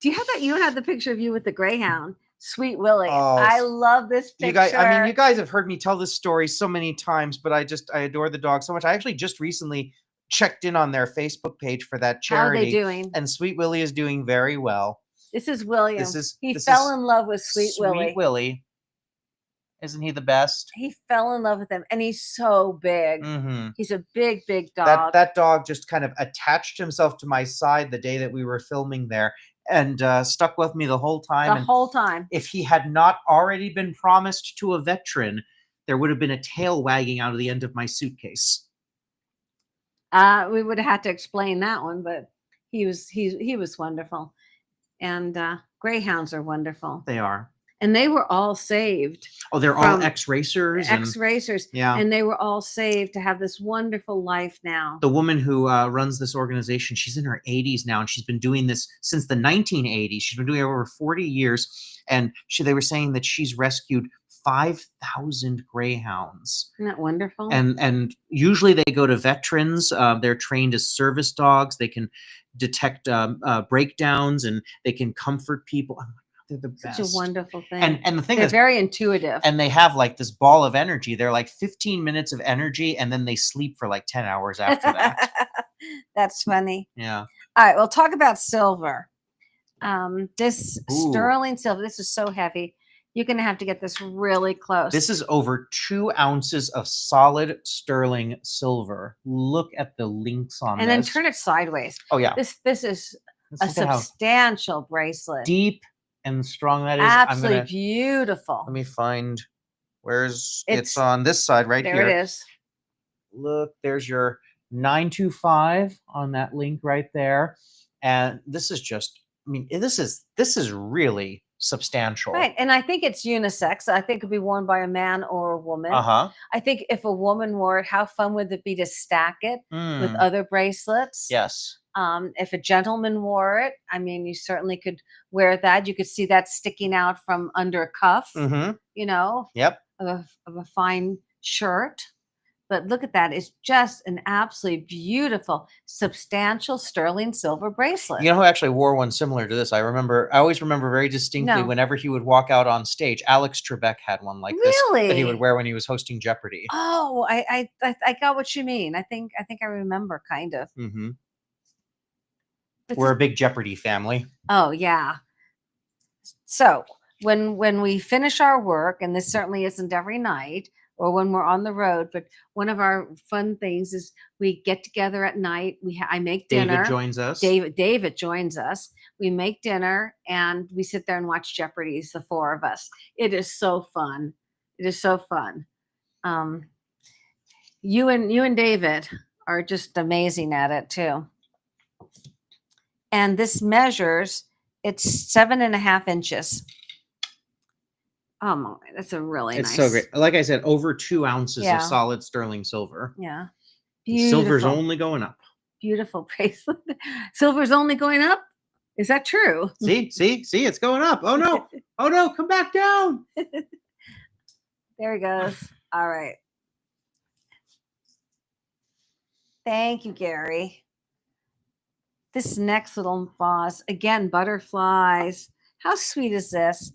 Do you have that? You don't have the picture of you with the greyhound. Sweet Willie. Oh, I love this picture. You guys, I mean, you guys have heard me tell this story so many times, but I adore the dog so much. I actually just recently checked in on their Facebook page for that How are charity. they doing? And Sweet Willie is doing very well. This is William. He this fell is in love with Sweet Willie. Willie. Isn't he the best? He fell in love with him, and he's so big. Mm-hmm. He's a big, big dog. That dog just kind of attached himself to my side the day that we were filming there, and stuck with me the whole time. The whole time. If he had not already been promised to a veteran, there would have been a tail wagging out of the end of my suitcase. We would have had to explain that one, but he was wonderful. And greyhounds are wonderful. They are. And they were all saved. Oh, they're all ex-racers. Ex-racers. Yeah. And they were all saved to have this wonderful life now. The woman who runs this organization, she's in her 80s now, and she's been doing this since the 1980s. She's been doing it over 40 years. And they were saying that she's rescued 5,000 greyhounds. Isn't that wonderful? And usually they go to veterans. They're trained as service dogs. They can detect breakdowns, and they can comfort people. They're the best. Such a wonderful thing. And the thing they're is, very intuitive. And they have like this ball of energy. They're like 15 minutes of energy, and then they sleep for like 10 hours after that. That's funny. Yeah. All right, we'll talk about silver. This Ooh. sterling silver, this is so heavy. You're going to have to get this really close. This is over 2 ounces of solid sterling silver. Look at the links on this. And then turn it sideways. Oh, yeah. This is Let's a look at how substantial bracelet. deep and strong that is. Absolutely beautiful. Let me find it's on this side right here. There it is. Look, there's your 925 on that link right there. And this is just, I mean, this is really substantial. Right. And I think it's unisex. I think it could be worn by a man or a woman. Uh-huh. I think if a woman wore it, how fun would it be to stack it with other bracelets? Yes. If a gentleman wore it, I mean, you certainly could wear that. You could see that sticking out from under a cuff, you know, Yep. of a fine shirt. But look at that. It's just an absolutely beautiful, substantial sterling silver bracelet. You know who actually wore one similar to this? I always remember very distinctly whenever he would walk out on stage. Alex Trebek had one like this that he would wear when he was hosting Jeopardy. Oh, I got what you mean. I think I remember kind of. Mm-hmm. We're a big Jeopardy family. Oh, yeah. So when we finish our work, and this certainly isn't every night or when we're on the road, but one of our fun things is we get together at night. I make dinner. David joins us. David joins us. We make dinner and we sit there and watch Jeopardy's, the four of us. It is so fun. It is so fun. You and David are just amazing at it too. And this measures, it's 7.5 inches. Oh my, that's a really nice. It's so great. Like I said, over 2 ounces of solid sterling silver. Yeah. Silver's only going up. Beautiful bracelet. Silver's only going up? Is that true? See, it's going up. Oh no. Oh no, come back down. There he goes. All right. Thank you, Gary. This next little vase, again, butterflies. How sweet is this?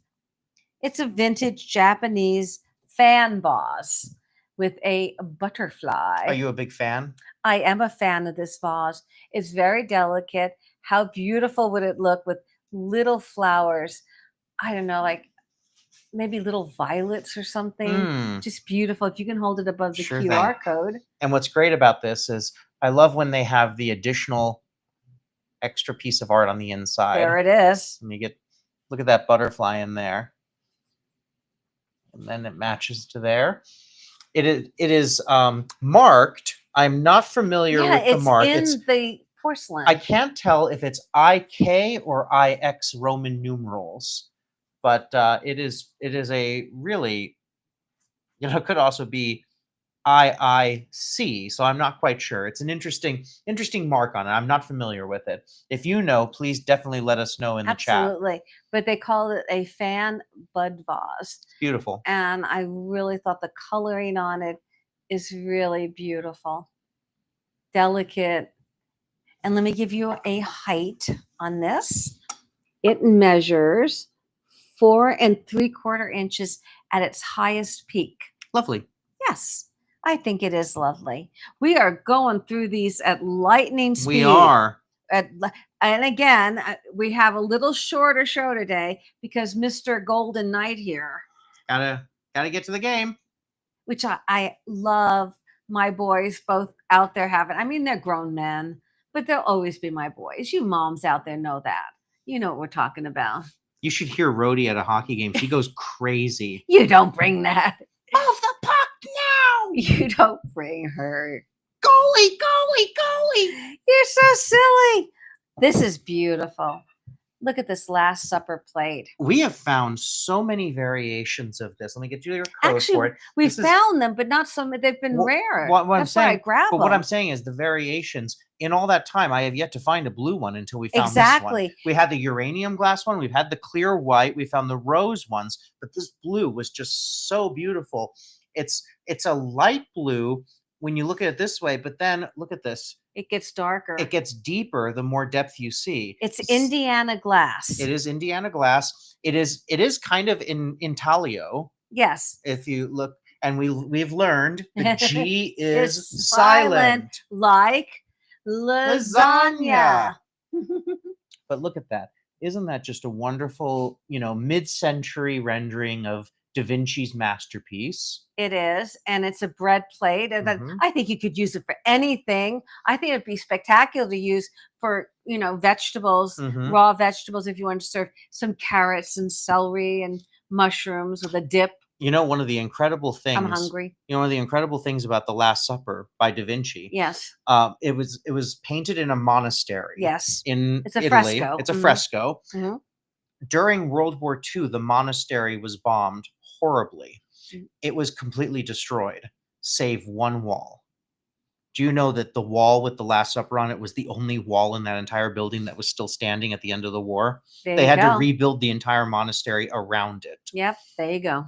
It's a vintage Japanese fan vase with a butterfly. Are you a big fan? I am a fan of this vase. It's very delicate. How beautiful would it look with little flowers? I don't know, like maybe little violets or something. Just beautiful. If you can hold it above the QR code. And what's great about this is I love when they have the additional extra piece of art on the inside. There it is. And you look at that butterfly in there. And then it matches to there. It is marked. I'm not familiar with the mark. It's in the porcelain. I can't tell if it's IK or IX Roman numerals, but it is a really, it could also be IIC, so I'm not quite sure. It's an interesting mark on it. I'm not familiar with it. If you know, please definitely let us know in the chat. Absolutely. But they call it a fan bud vase. Beautiful. And I really thought the coloring on it is really beautiful. Delicate. And let me give you a height on this. It measures 4 3/4 inches at its highest peak. Lovely. Yes, I think it is lovely. We are going through these at lightning speed. We are. And again, we have a little shorter show today because Mr. Golden Knight here. Gotta get to the game. Which I love my boys both out there having. I mean, they're grown men, but they'll always be my boys. You moms out there know that. You know what we're talking about. You should hear Rhodey at a hockey game. She goes crazy. You don't bring that. Move the puck now! You don't bring her. Goalie, goalie, goalie! You're so silly. This is beautiful. Look at this Last Supper plate. We have found so many variations of this. Let me get you your code for it. We found them, but not some. They've been rare. What I'm That's saying, why I grabbed them. But what I'm saying is the variations. In all that time, I have yet to find a blue one until we found this one. We had the uranium glass one. We've had the clear white. We found the rose ones. But this blue was just so beautiful. It's a light blue when you look at it this way. But then look at this. It gets darker. It gets deeper the more depth you see. It's Indiana glass. It is Indiana glass. It is kind of in intaglio. Yes. If you look, and we've learned the G is It's silent. Like lasagna. But look at that. Isn't that just a wonderful, mid-century rendering of Da Vinci's masterpiece? It is, and it's a bread plate. And I think you could use it for anything. I think it'd be spectacular to use for, vegetables, raw vegetables, if you want to serve some carrots and celery and mushrooms with a dip. One of the incredible things. I'm hungry. One of the incredible things about The Last Supper by Da Vinci. Yes. It was painted in a monastery. Yes. It's a Italy. fresco. It's a fresco. During World War II, the monastery was bombed horribly. It was completely destroyed, save one wall. Do you know that the wall with the Last Supper on it was the only wall in that entire building that was still standing at the end of the war? They had to rebuild the entire monastery around it. Yep, there you go.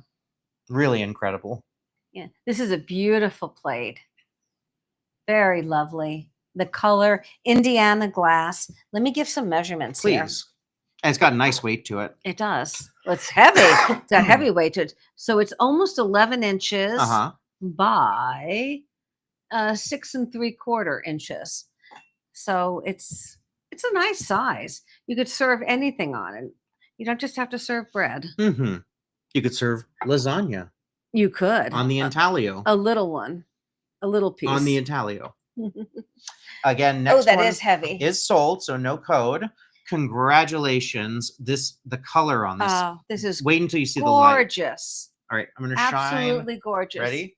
Really incredible. Yeah, this is a beautiful plate. Very lovely. The color, Indiana glass. Let me give some measurements here. Please. And it's got a nice weight to it. It does. Well, it's heavy. It's got heavy weight to it. So it's almost 11 inches by 6 3/4 inches. So it's a nice size. You could serve anything on it. You don't just have to serve bread. You could serve lasagna. You could. On the intaglio. A little one. A little piece. On the intaglio. Again, next that one is heavy. Is sold, so no code. Congratulations. The color on this. Oh, this is wait until you see the light. Gorgeous. All right, I'm going to shine. Absolutely gorgeous. Ready?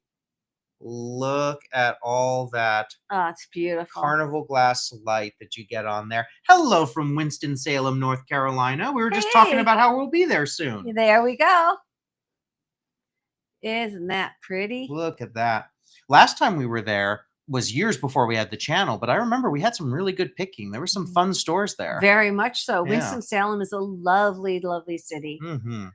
Look at all that. Oh, it's beautiful. Carnival glass light that you get on there. Hello from Winston-Salem, North Carolina. We were just talking about how we'll be there soon. There we go. Isn't that pretty? Look at that. Last time we were there was years before we had the channel, but I remember we had some really good picking. There were some fun stores there. Very much so. Yeah. Winston-Salem is a lovely, lovely city. And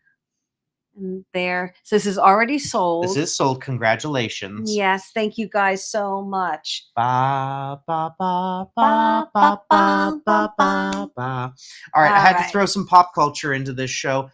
there. So this is already sold. This is sold. Congratulations. Yes. Thank you guys so much. Ba, ba, ba, ba, ba, ba, ba, ba, ba. All right. I had to throw some pop culture into this show.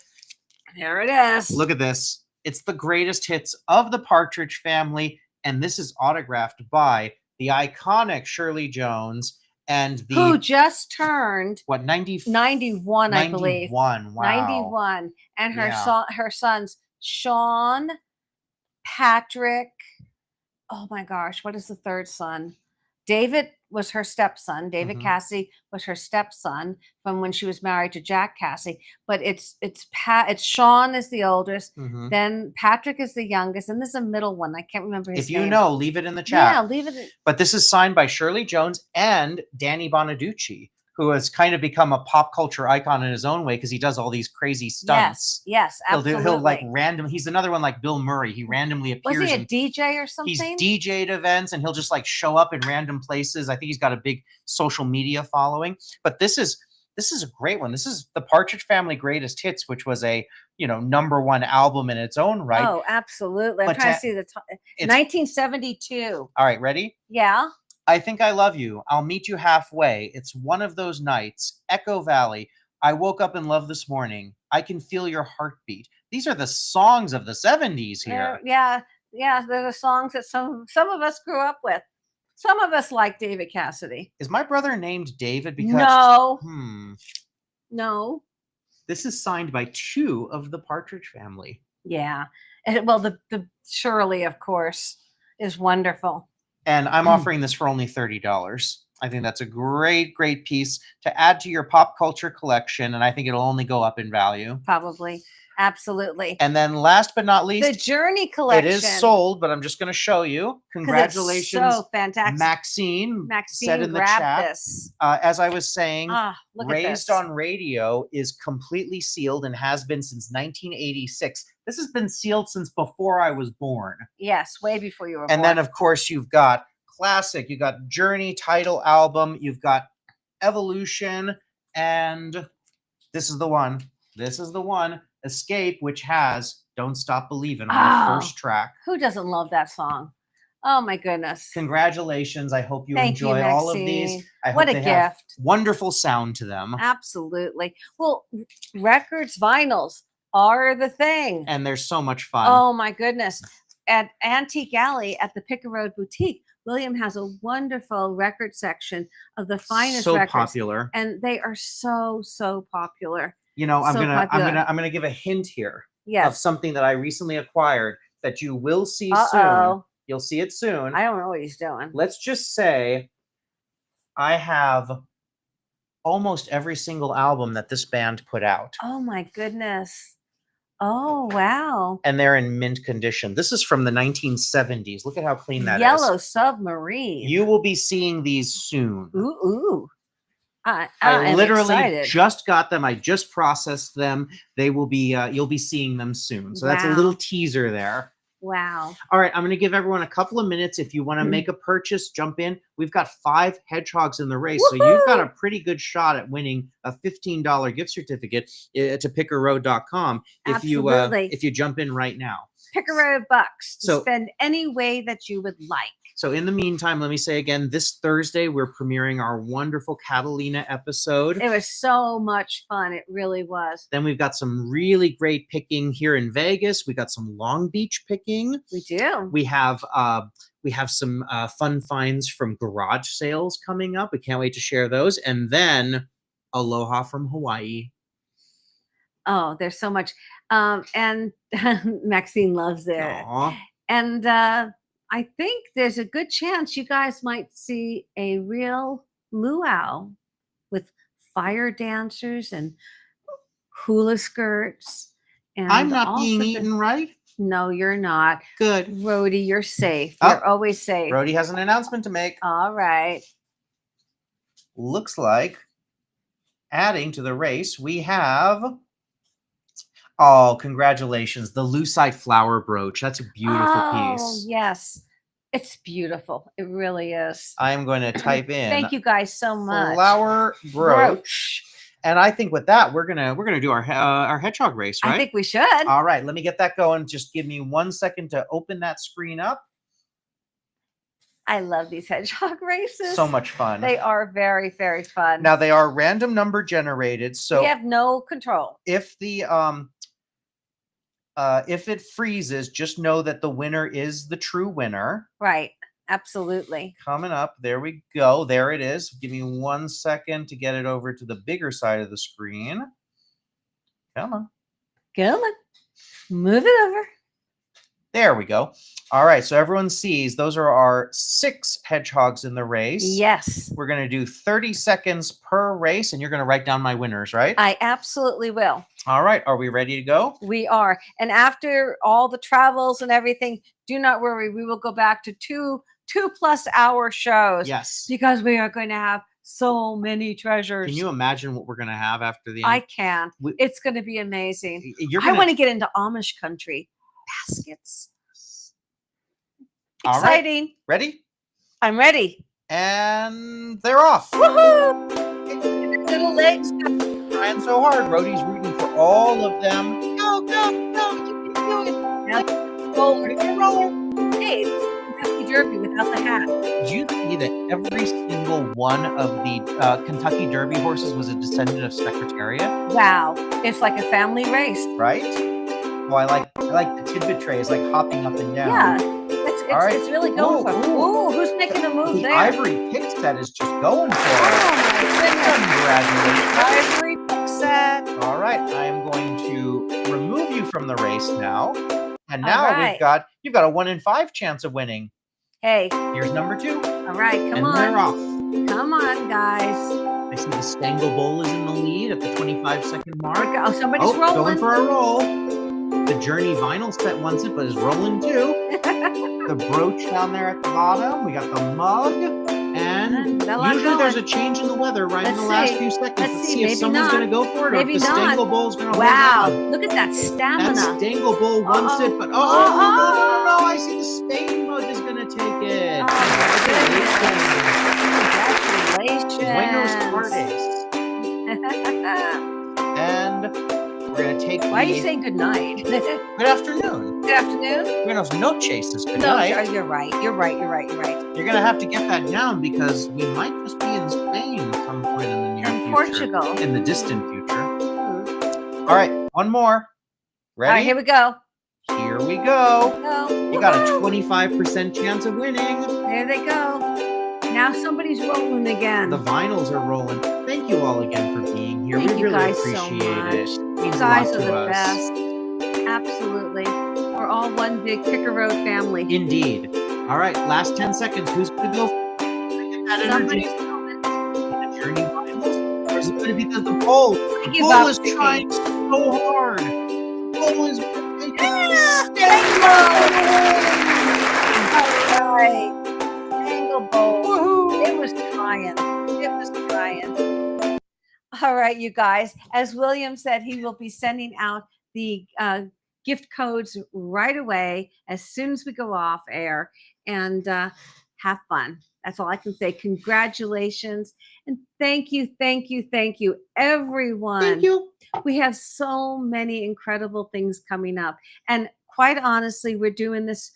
There it is. Look at this. It's the greatest hits of the Partridge Family. And this is autographed by the iconic Shirley Jones and who just turned 91, I believe. 91. Wow. 91. And her sons, Sean, Patrick. Oh my gosh, what is the third son? David was her stepson. David Mhm. Cassie was her stepson from when she was married to Jack Cassie. But it's Sean is the oldest, Mhm. then Patrick is the youngest, and there's a middle one. I can't remember his If you name. know, leave it in the chat. Yeah, leave it. But this is signed by Shirley Jones and Danny Bonaducci, who has kind of become a pop culture icon in his own way because he does all these crazy stunts. Yes, absolutely. He'll like random. He's another one like Bill Murray. He randomly appears. Was he a in, DJ or he's something? DJ'd events, and he'll just like show up in random places. I think he's got a big social media following. But this is a great one. This is the Partridge Family Greatest Hits, which was a #1 album in its own right. Oh, absolutely. I'm But trying to see the time. 1972. All right, ready? Yeah. I Think I Love You. I'll Meet You Halfway. It's One of Those Nights. Echo Valley. I Woke Up in Love This Morning. I Can Feel Your Heartbeat. These are the songs of the 70s here. Yeah. They're the songs that some of us grew up with. Some of us like David Cassidy. Is my brother named David? Because No. This is signed by 2 of the Partridge Family. Yeah. Well, the Shirley, of course, is wonderful. And I'm offering this for only $30. I think that's a great, great piece to add to your pop culture collection, and I think it'll only go up in value. Probably. Absolutely. And then last but not least, the Journey collection. It is sold, but I'm just going to show you. Congratulations. It's so fantastic. Maxine said in the chat. This. As I was saying, Raised on Radio is completely sealed and has been since 1986. This has been sealed since before I was born. Yes, way before you were born. And then, of course, you've got Classic, you've got Journey title album, you've got Evolution, and this is the one. Escape, which has Don't Stop Believin' on the first track. Who doesn't love that song? Oh my goodness. Congratulations. I hope you enjoy all of these. I what hope a they gift. Have wonderful sound to them. Absolutely. Well, records, vinyls are the thing. And they're so much fun. Oh my goodness. At Antique Alley at the Picker Road Boutique, William has a wonderful record section of the finest records. So popular. And they are so popular. I'm gonna give a hint here of something that I recently acquired that you will see soon. You'll see it soon. I don't know what he's doing. Let's just say I have almost every single album that this band put out. Oh my goodness. Oh wow. And they're in mint condition. This is from the 1970s. Look at how clean that is. Yellow Submarine. You will be seeing these soon. Ooh. I literally excited. Just got them. I just processed them. They will be you'll be seeing them soon. So that's a little teaser there. Wow. All right, I'm going to give everyone a couple of minutes. If you want to make a purchase, jump in. We've got 5 hedgehogs in the race. Woo-hoo! So you've got a pretty good shot at winning a $15 gift certificate to pickerroad.com if you jump in right now. Picker Road bucks to spend any way that you would like. So in the meantime, let me say again, this Thursday, we're premiering our wonderful Catalina episode. It was so much fun. It really was. Then we've got some really great picking here in Vegas. We got some Long Beach picking. We do. We have some fun finds from garage sales coming up. We can't wait to share those. And then Aloha from Hawaii. Oh, there's so much. And Maxine loves it. Aww. And I think there's a good chance you guys might see a real luau with fire dancers and hula skirts. And I'm not being eaten, right? No, you're not. Good. Rhodey, you're safe. You're always safe. Rhodey has an announcement to make. All right. Looks like adding to the race, we have... Oh, congratulations. The lucite flower brooch. That's a beautiful piece. Oh, yes. It's beautiful. It really is. I am going to type in. Thank you guys so much. Flower brooch. And I think with that, we're gonna do our hedgehog race, right? I think we should. All right, let me get that going. Just give me 1 second to open that screen up. I love these hedgehog races. So much fun. They are very, very fun. Now they are random number generated, so we have no control. If it freezes, just know that the winner is the true winner. Right. Absolutely. Coming up. There we go. There it is. Give me 1 second to get it over to the bigger side of the screen. Come on. Come on. Move it over. There we go. All right, so everyone sees those are our 6 hedgehogs in the race. Yes. We're going to do 30 seconds per race, and you're going to write down my winners, right? I absolutely will. All right, are we ready to go? We are. And after all the travels and everything, do not worry. We will go back to two plus hour shows. Yes. Because we are going to have so many treasures. Can you imagine what we're going to have after the end? I can. It's going to be amazing. I want to get into Amish country. Baskets. All Exciting. Right. Ready? I'm ready. And they're off. Woohoo! Little legs. Trying so hard. Rhodey's rooting for all of them. Go, go, go. You can do it. Now, roller. Hey, it's Kentucky Derby without the hat. Did you see that every single one of the Kentucky Derby horses was a descendant of Secretariat? Wow. It's like a family race. Right? Oh, I like the tidbit tray is like hopping up and down. Yeah. It's really going for it. Ooh, who's making a move the there? Ivory pick set is just going for it. Oh my goodness. Congratulations. Ivory pick set. All right, I am going to remove you from the race now. And now you've got a 1 in 5 chance of winning. Hey. Here's number 2. All right, come on. And they're off. Come on, guys. I see the Stangle Bowl is in the lead at the 25-second mark. Oh, somebody's rolling. Going for a roll. The Journey vinyl set wants it, but is rolling too. The brooch down there at the bottom. We got the mug. And usually there's a change in the weather in the last few seconds. Let's see if someone's going to go for it or if the Stangle Bowl's going to hold on. Look at that stamina. That Stangle Bowl wants it, but no, I see the Spain mug is going to take it. Congratulations. Buenos tardes. And we're going to take Why are you saying good night? Good afternoon. Good afternoon. Buenos noches is good night. No, you're right. You're going to have to get that down because we might just be in Spain at some point in the near future. Portugal. In the distant future. All right, one more. Ready? All right, here we go. Here we go. You got a 25% chance of winning. There they go. Now somebody's rolling again. The vinyls are rolling. Thank you all again for being here. Thank we really appreciate it. You guys are the best. Absolutely. We're all one big Picker Road family. Indeed. All right, last 10 seconds. Who's going to go? Somebody's going. The Journey vinyls? Or is it going to be the bowl? The bowl is trying so hard. The bowl is Stangle Bowl. It was trying. All right, you guys. As William said, he will be sending out the gift codes right away as soon as we go off air. And have fun. That's all I can say. Congratulations. And thank you, everyone. Thank you. We have so many incredible things coming up. And quite honestly, we're doing this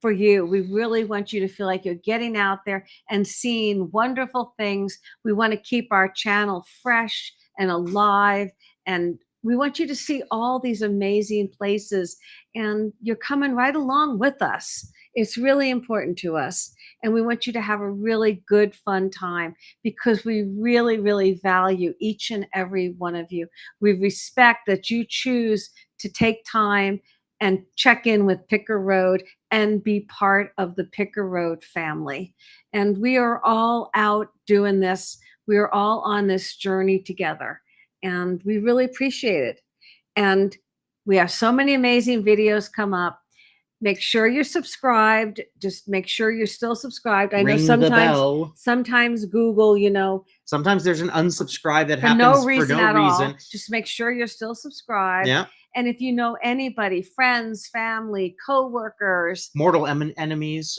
for you. We really want you to feel like you're getting out there and seeing wonderful things. We want to keep our channel fresh and alive. And we want you to see all these amazing places. And you're coming right along with us. It's really important to us. And we want you to have a really good, fun time because we really, really value each and every one of you. We respect that you choose to take time and check in with Picker Road and be part of the Picker Road family. And we are all out doing this. We are all on this journey together. And we really appreciate it. And we have so many amazing videos come up. Make sure you're subscribed. Just make sure you're still subscribed. I know sometimes Google, sometimes there's an unsubscribe that happens for no reason at all. Just make sure you're still subscribed. Yeah. And if you know anybody, friends, family, co-workers, mortal enemies.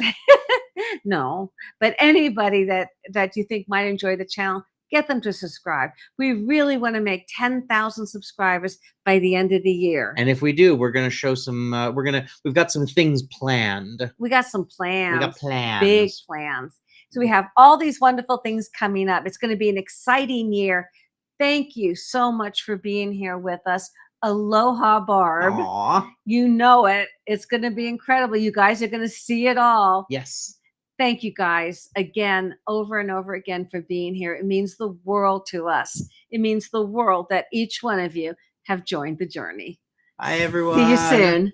No, but anybody that you think might enjoy the channel, get them to subscribe. We really want to make 10,000 subscribers by the end of the year. And if we do, we're going to show some, we've got some things planned. We got some plans. We got plans. Big plans. So we have all these wonderful things coming up. It's going to be an exciting year. Thank you so much for being here with us. Aloha, Barb. Aww. You know it. It's going to be incredible. You guys are going to see it all. Yes. Thank you guys again, over and over again for being here. It means the world to us. It means the world that each one of you have joined the journey. Bye, everyone. See you soon.